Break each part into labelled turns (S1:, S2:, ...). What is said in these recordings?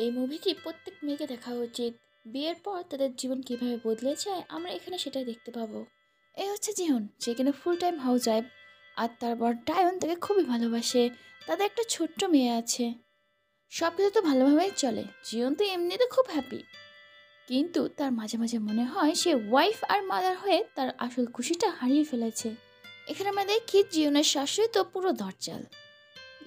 S1: এই মুভিটি প্রত্যেক মেয়েকে দেখা উচিত। বিয়ের পর তাদের জীবন কিভাবে বদলে যায় আমরা এখানে সেটাই দেখতে পাবো। এই হচ্ছে জিহন, যে কিনা ফুল টাইম হাউস ওয়াইফ। আর তারপর ডায়ন তাকে খুবই ভালোবাসে। তাদের একটা ছোট্ট মেয়ে আছে। সব কিছু তো ভালোভাবেই চলে, জিয়ন তো এমনিতে খুব হ্যাপি। কিন্তু তার মাঝে মাঝে মনে হয় সে ওয়াইফ আর মাদার হয়ে তার আসল খুশিটা হারিয়ে ফেলেছে। এখানে আমরা দেখি জিয়নের শাশুড়ি তো পুরো দরজাল।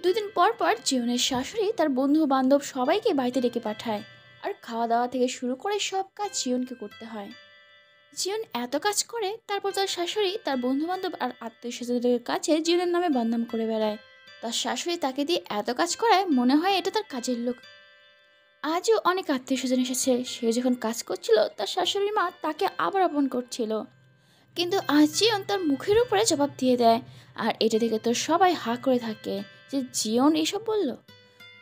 S1: 2 দিন পর পর জিওনের শাশুড়ি তার বন্ধু বান্ধব সবাইকে বাড়িতে ডেকে পাঠায়। আর খাওয়া দাওয়া থেকে শুরু করে সব কাজ জিওনকে করতে হয়। জিওন এত কাজ করে, তারপর তার শাশুড়ি তার বন্ধু বান্ধব আর আত্মীয় স্বজনদের কাছে জিওনের নামে বদনাম করে বেড়ায়। তার শাশুড়ি তাকে দিয়ে এত কাজ করায় মনে হয় এটা তার কাজের লোক। আজও অনেক আত্মীয় স্বজন এসেছে, সে যখন কাজ করছিল তার শাশুড়ি মা তাকে আবার আপন করছিল। কিন্তু আজ জিয়ন তার মুখের উপরে জবাব দিয়ে দেয়। আর এটা দেখে তো সবাই হা করে থাকে যে জিয়ন এসব বলল।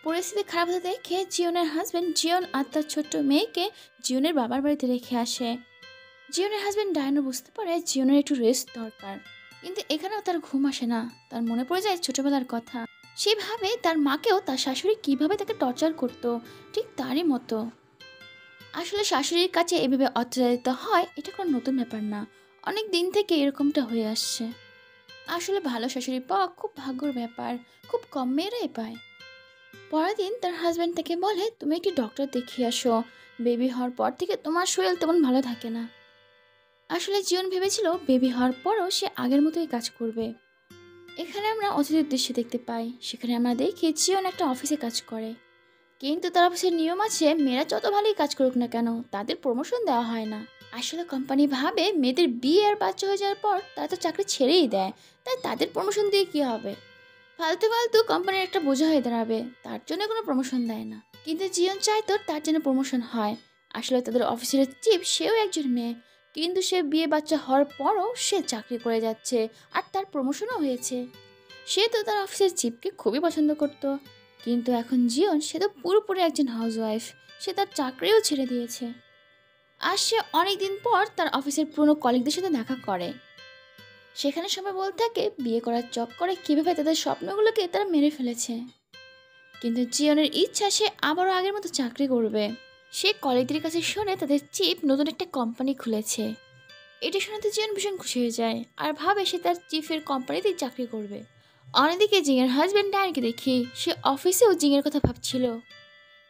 S1: পরিস্থিতি খারাপ হতে দেখে জিওনের হাজবেন্ড জিওন আর তার ছোট্ট মেয়েকে জিওনের বাবার বাড়িতে রেখে আসে। জিওনের হাজবেন্ড ডায়নো বুঝতে পারে জিওনের একটু রেস্ট দরকার। কিন্তু এখানেও তার ঘুম আসে না। তার মনে পড়ে যায় ছোটবেলার কথা। সেভাবে তার মাকেও তার শাশুড়ি কিভাবে তাকে টর্চার করতো, ঠিক তারই মতো। আসলে শাশুড়ির কাছে এভাবে অত্যাচারিত হয় এটা কোনো নতুন ব্যাপার না। অনেক দিন থেকে এরকমটা হয়ে আসছে। আসলে ভালো শাশুড়ি পাওয়া খুব ভাগ্যর ব্যাপার। খুব কম মেয়েরাই পায়। পরের দিন তার হাজব্যান্ড তাকে বলে তুমি একটি ডক্টর দেখিয়ে আসো। বেবি হওয়ার পর থেকে তোমার শরীর তেমন ভালো থাকে না। আসলে জীবন ভেবেছিল বেবি হওয়ার পরও সে আগের মতোই কাজ করবে। এখানে আমরা অতীতের দৃশ্য দেখতে পাই। সেখানে আমরা দেখি জিওন একটা অফিসে কাজ করে। কিন্তু তার অফিসের নিয়ম আছে মেয়েরা যত ভালোই কাজ করুক না কেন তাদের প্রমোশন দেওয়া হয় না। আসলে কোম্পানি ভাবে মেয়েদের বিয়ে আর বাচ্চা হয়ে যাওয়ার পর তারা তো চাকরি ছেড়েই দেয়, তাই তাদের প্রমোশন দিয়ে কী হবে। ফালতু ফালতু কোম্পানির একটা বোঝা হয়ে দাঁড়াবে, তার জন্য কোনো প্রমোশন দেয় না। কিন্তু জিয়ন চাইতো তার জন্য প্রমোশন হয়। আসলে তাদের অফিসের চিফ সেও একজন মেয়ে। কিন্তু সে বিয়ে বাচ্চা হওয়ার পরও সে চাকরি করে যাচ্ছে। আর তার প্রমোশনও হয়েছে। সে তো তার অফিসের চিফকে খুবই পছন্দ করত। কিন্তু এখন জিয়ন সে তো পুরোপুরি একজন হাউসওয়াইফ। সে তার চাকরিও ছেড়ে দিয়েছে। আর সে অনেকদিন পর তার অফিসের পুরনো কলিগদের সাথে দেখা করে। সেখানে সবাই বলতে থাকে বিয়ে করার চক্করে কীভাবে তাদের স্বপ্নগুলোকে তারা মেরে ফেলেছে। কিন্তু জিয়নের ইচ্ছা সে আবারও আগের মতো চাকরি করবে। সে কলিগদের কাছে শুনে তাদের চিফ নতুন একটা কোম্পানি খুলেছে। এটা শোনাতে জিয়ন ভীষণ খুশি হয়ে যায় আর ভাবে সে তার চিফের কোম্পানিতেই চাকরি করবে। অন্যদিকে জিঙের হাজব্যান্ড ডায়ানকে দেখি সে অফিসেও জিঙের কথা ভাবছিল।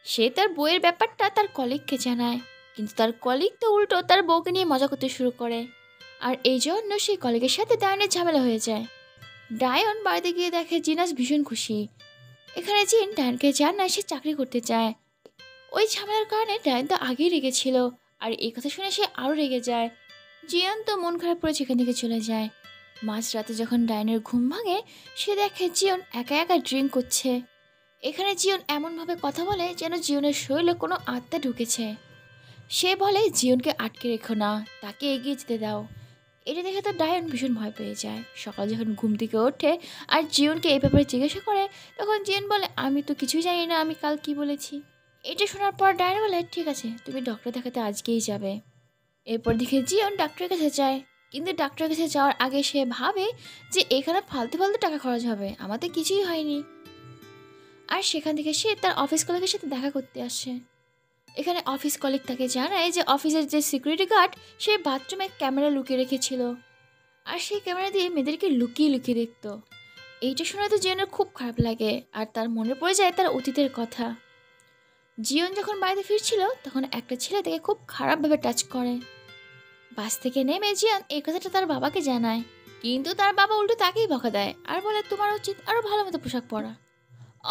S1: সে তার বইয়ের ব্যাপারটা তার কলিগকে জানায়। কিন্তু তার কলিগ তো উল্টো তার বউকে নিয়ে মজা করতে শুরু করে। আর এই জন্য সেই কলিগের সাথে ডায়নের ঝামেলা হয়ে যায়। ডায়ন বাড়িতে গিয়ে দেখে জিনাস ভীষণ খুশি। এখানে জিন ডায়নকে জানায় সে চাকরি করতে চায়। ওই ঝামেলার কারণে ডায়ন তো আগেই রেগেছিল। আর এই কথা শুনে সে আরও রেগে যায়। জিয়ান তো মন খারাপ করে সেখান থেকে চলে যায়। মাঝরাতে যখন ডায়নের ঘুম ভাঙে সে দেখে জিয়ন একা একা ড্রিঙ্ক করছে। এখানে জিয়ন এমনভাবে কথা বলে যেন জিয়নের শরীরে কোনো আত্মা ঢুকেছে। সে বলে জিয়নকে আটকে রেখো না, তাকে এগিয়ে যেতে দাও। এটা দেখে তো ডায়ন ভীষণ ভয় পেয়ে যায়। সকাল যখন ঘুম থেকে ওঠে আর জিয়নকে এই ব্যাপারে জিজ্ঞাসা করে, তখন জিয়ন বলে আমি তো কিছুই জানি না আমি কাল কি বলেছি। এটা শোনার পর ডায়ন বলে ঠিক আছে তুমি ডক্টর দেখাতে আজকেই যাবে। এরপর দেখে জিয়ন ডাক্তারের কাছে যায়। কিন্তু ডাক্তারের কাছে যাওয়ার আগে সে ভাবে যে এখানে ফালতু ফালতু টাকা খরচ হবে, আমাদের কিছুই হয়নি। আর সেখান থেকে সে তার অফিস কলিগের সাথে দেখা করতে আসে। এখানে অফিস কলিগ তাকে জানায় যে অফিসের যে সিকিউরিটি গার্ড সে বাথরুমে ক্যামেরা লুকিয়ে রেখেছিল। আর সেই ক্যামেরা দিয়ে মেয়েদেরকে লুকিয়ে লুকিয়ে দেখত। এইটা শুনে তো জিয়নের খুব খারাপ লাগে আর তার মনে পড়ে যায় তার অতীতের কথা। জিয়ন যখন বাড়িতে ফিরছিল তখন একটা ছেলে তাকে খুব খারাপভাবে টাচ করে। বাস থেকে নেমে জিয়ান এই কথাটা তার বাবাকে জানায়। কিন্তু তার বাবা উল্টো তাকেই বকা দেয় আর বলে তোমার উচিত আরো ভালো মতো পোশাক পরা।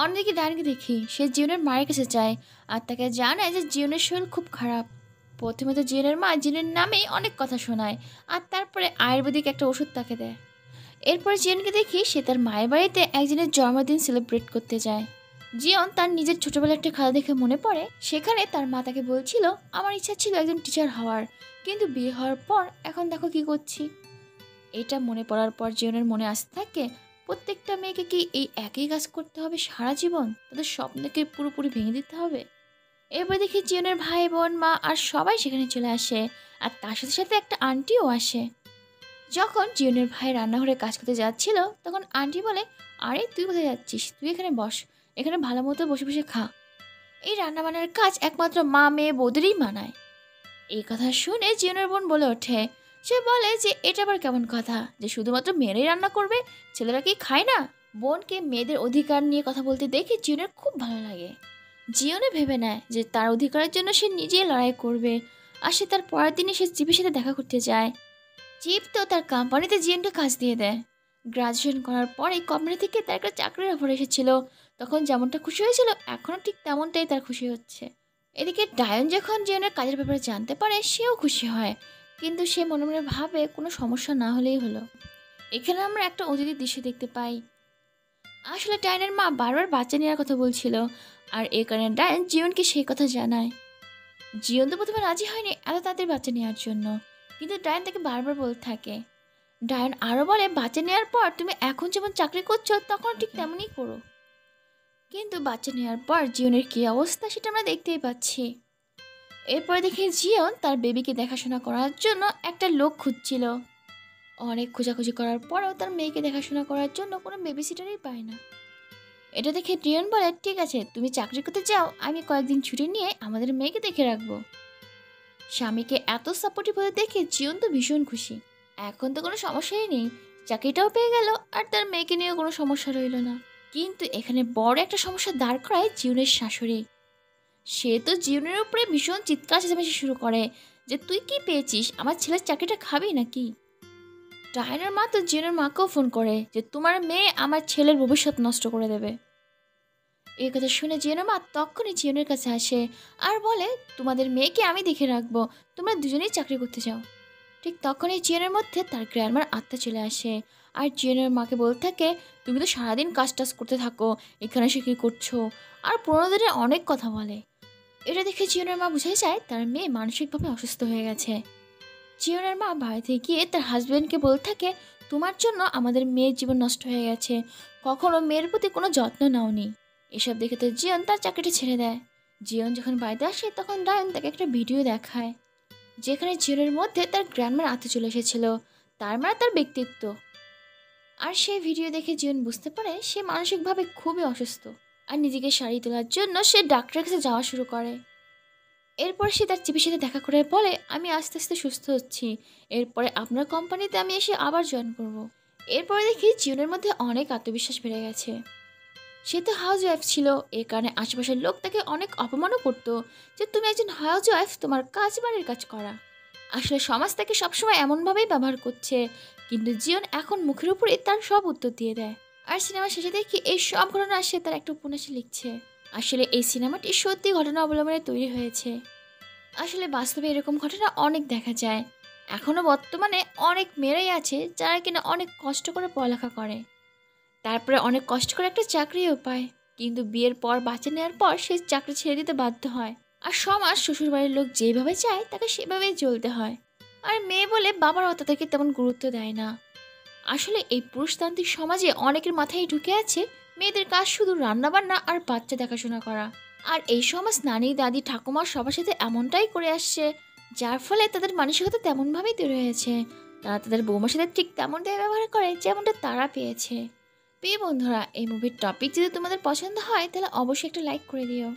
S1: অন্যদিকে ডানকে দেখি সে জিয়নের মায়ের কাছে যায় আর তাকে জানায় যে জিয়নের শরীর খুব খারাপ। প্রথমে তো জিয়নের মা জিনের নামেই অনেক কথা শোনায় আর তারপরে আয়ুর্বেদিক একটা ওষুধ তাকে দেয়। এরপর জিয়নকে দেখি সে তার মায়ের বাড়িতে একজনের জন্মদিন সেলিব্রেট করতে যায়। জিয়ন তার নিজের ছোটবেলার একটা খেলা দেখে মনে পড়ে সেখানে তার মা তাকে বলছিল আমার ইচ্ছা ছিল একজন টিচার হওয়ার, কিন্তু বিয়ে হওয়ার পর এখন দেখো কি করছি। এটা মনে পড়ার পর জিয়নের মনে আসতে থাকে প্রত্যেকটা মেয়েকে কি এই একই কাজ করতে হবে সারা জীবন, তাদের স্বপ্নকে পুরোপুরি ভেঙে দিতে হবে। এরপর দেখি জিয়নের ভাই বোন মা আর সবাই সেখানে চলে আসে। আর তার সাথে সাথে একটা আন্টিও আসে। যখন জিয়নের ভাই রান্নাঘরে কাজ করতে যাচ্ছিল তখন আন্টি বলে আরে তুই কোথায় যাচ্ছিস, তুই এখানে বস, এখানে ভালো মতো বসে বসে খা। এই রান্নাবান্নার কাজ একমাত্র মা মেয়ে বৌদেরই মানায়। এই কথা শুনে জিওনের বোন বলে ওঠে, সে বলে যে এটা আবার কেমন কথা যে শুধুমাত্র মেয়েরাই রান্না করবে, ছেলেরা কি খায় না? বোনকে মেয়েদের অধিকার নিয়ে কথা বলতে দেখে জিওনের খুব ভালো লাগে। জিওনে ভেবে নেয় যে তার অধিকারের জন্য সে নিজেই লড়াই করবে। আর সে তার পরের দিনে সে চিপের সাথে দেখা করতে যায়। চিপ তো তার কোম্পানিতে জিওনকে কাজ দিয়ে দেয়। গ্রাজুয়েশন করার পরে কোম্পানি থেকে তার একটা চাকরির অফার এসেছিল। তখন যেমনটা খুশি হয়েছিল এখনও ঠিক তেমনটাই তার খুশি হচ্ছে। এদিকে ডায়ন যখন জিওনের কাজের ব্যাপারে জানতে পারে সেও খুশি হয়, কিন্তু সে মনে মনে ভাবে কোনো সমস্যা না হলেই হলো। এখানে আমরা একটা অতিথির দৃশ্য দেখতে পাই। আসলে ডায়নের মা বারবার বাচ্চা নেওয়ার কথা বলছিল, আর এই কারণে ডায়ন জিওনকে সেই কথা জানায়। জিওন তো প্রথমে রাজি হয়নি এত তাড়াতাড়ি বাচ্চা নেওয়ার জন্য, কিন্তু ডায়ন তাকে বারবার বলতে থাকে। ডায়ন আরও বলে, বাচ্চা নেওয়ার পর তুমি এখন যেমন চাকরি করছো তখন ঠিক তেমনই করো। কিন্তু বাচ্চা নেওয়ার পর জিওনের কী অবস্থা সেটা আমরা দেখতেই পাচ্ছি। এরপরে দেখি জিওন তার বেবিকে দেখাশোনা করার জন্য একটা লোক খুঁজছিল। অনেক খোঁজাখুঁজি করার পরেও তার মেয়েকে দেখাশোনা করার জন্য কোনো বেবি সিটারই পায় না। এটা দেখে জিওন বলে, ঠিক আছে তুমি চাকরি করতে যাও, আমি কয়েকদিন ছুটি নিয়ে আমাদের মেয়েকে দেখে রাখবো। স্বামীকে এত সাপোর্টিভ হতে দেখে জিওন তো ভীষণ খুশি। এখন তো কোনো সমস্যাই নেই, চাকরিটাও পেয়ে গেল আর তার মেয়েকে নিয়েও কোনো সমস্যা রইল না। কিন্তু এখানে বড় একটা সমস্যা দাঁড় করায় জিওনের শাশুড়ি। সে তো জিওনের উপরে ভীষণ চিৎকার চেঁচামেচি শুরু করে যে তুই কি পেয়েছিস, আমার ছেলের চাকরিটা খাবি নাকি? ডায়নার মা তো জিওনের মাকেও ফোন করে যে তোমার মেয়ে আমার ছেলের ভবিষ্যৎ নষ্ট করে দেবে। এই কথা শুনে জিওনের মা তখনই জিওনের কাছে আসে আর বলে, তোমাদের মেয়েকে আমি দেখে রাখবো, তোমরা দুজনেই চাকরি করতে চাও। ঠিক তখনই জিওনের মধ্যে তার গ্র্যান্ডমার আত্মা চলে আসে আর জিওনের মাকে বলতে থাকে, তুমি তো সারাদিন কাজ টাজ করতে থাকো, এখানে এসে কী করছো? আর 15 দিনের অনেক কথা বলে। এটা দেখে জিওনের মা বুঝে যায় তার মেয়ে মানসিকভাবে অসুস্থ হয়ে গেছে। জিওনের মা বাড়িতে গিয়ে তার হাজব্যান্ডকে বলতে থাকে, তোমার জন্য আমাদের মেয়ের জীবন নষ্ট হয়ে গেছে, কখনো মেয়ের প্রতি কোনো যত্ন নাওনি। এসব দেখে তো জিওন তার চাকরিটা ছেড়ে দেয়। জিওন যখন বাড়িতে আসে তখন ডায়ন তাকে একটা ভিডিও দেখায়, যেখানে জিওনের মধ্যে তার গ্র্যান্ডমার আত্মা চলে এসেছিল, তার মানে তার ব্যক্তিত্ব। আর সেই ভিডিও দেখে জিওন বুঝতে পারে সে মানসিকভাবে খুবই অসুস্থ। আর নিজেকে সারিয়ে তোলার জন্য সে ডাক্তারের কাছে যাওয়া শুরু করে। এরপর সে তার চিপির সাথে দেখা করে বলে, আমি আস্তে আস্তে সুস্থ হচ্ছি, এরপরে আপনার কোম্পানিতে আমি এসে আবার জয়েন করব। এরপরে দেখি জিওনের মধ্যে অনেক আত্মবিশ্বাস বেড়ে গেছে। সে তো হাউস ওয়াইফ ছিল, এ কারণে আশেপাশের লোক তাকে অনেক অপমানও করতো যে তুমি একজন হাউস ওয়াইফ, তোমার কাজ বাড়ির কাজ করা। আসলে সমাজ তাকে সবসময় এমনভাবেই ব্যবহার করছে, কিন্তু জিওন এখন মুখের উপরে তার সব উত্তর দিয়ে দেয়। আর সিনেমা শেষে দেখি এই সব ঘটনা সে তার একটা উপন্যাসে লিখছে। আসলে এই সিনেমাটি সত্যি ঘটনা অবলম্বনে তৈরি হয়েছে। আসলে বাস্তবে এরকম ঘটনা অনেক দেখা যায়। এখনও বর্তমানে অনেক মেয়েরাই আছে যারা কিনা অনেক কষ্ট করে পড়ালেখা করে, তারপরে অনেক কষ্ট করে একটা চাকরিও পায়, কিন্তু বিয়ের পর বাচ্চা নেওয়ার পর সে চাকরি ছেড়ে দিতে বাধ্য হয়। আর সমাজ শ্বশুরবাড়ির লোক যেভাবে চায় তাকে সেভাবেই চলতে হয়। আর মেয়ে বলে বাবারাও তাদেরকে তেমন গুরুত্ব দেয় না। আসলে এই পুরুষতান্ত্রিক সমাজে অনেকের মাথায় ঢুকে আছে মেয়েদের কাজ শুধু রান্নাবান্না আর বাচ্চা দেখাশোনা করা। আর এই সমাজ নানি দাদি ঠাকুমা সবার সাথে এমনটাই করে আসছে, যার ফলে তাদের মানসিকতা তেমনভাবেই তৈরি হয়েছে। তারা তাদের বৌমার সাথে ঠিক তেমনটাই ব্যবহার করে যেমনটা তারা পেয়েছে। প্রিয় বন্ধুরা, এই মুভির টপিক যদি তোমাদের পছন্দ হয় তাহলে অবশ্যই একটা লাইক করে দিও।